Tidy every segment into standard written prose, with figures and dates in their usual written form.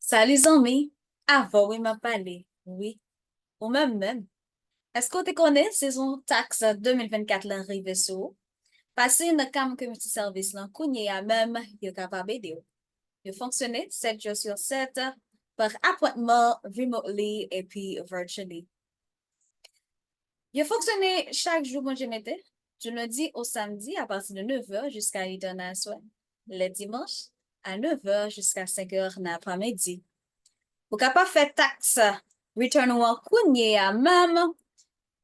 Salut amis, avant oui m'a parlé, oui, ou même. Est-ce que tu connais saison taxe 2024 l'arrivée sur? Passer une KamoKen Multiservice là, kounye à même, yo capable de. Yo fonctionner 7 jours sur 7 par appointment, remotely et puis virtually. Yo fonctionner chaque jour quand je mettais, du lundi au samedi à partir de 9h jusqu'à 8h dans la soirée. Le dimanche à 9h jusqu'à 5h dans l'après-midi. Ou kapab fè tax return ou an kounye a même,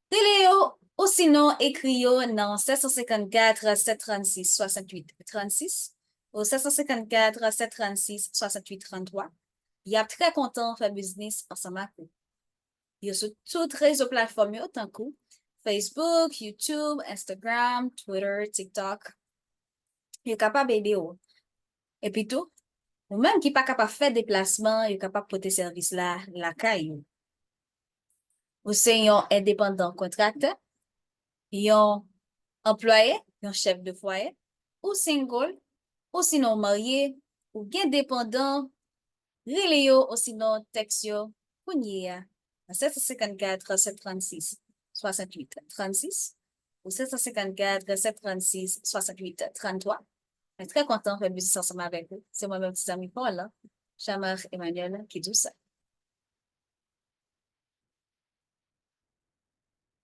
tele yo ou sinon ekri yo nan 754 736 68 36 ou 754 736 68 33. Y ap très content fè business ensemble ak ou. Yo sou tout réseau plateforme yo tan kou Facebook, YouTube, Instagram, Twitter, TikTok. Yo kapab ede yo. Et puis tout, ou même qui pas capable faire déplacement, yo capable porter service là, la caillou. Ou se yon indépendant contracteur, yon employé, yon chef de foyer, ou single, ou sinon marié, ou gen dépendant, rele yo, ou sinon texte yo, kounye ya, 754 736 68 36 ou 754 736 68 33. Je suis très content de faire business ensemble avec vous. C'est moi-même, petit ami Paul, Chamar Emmanuel, qui dit ça.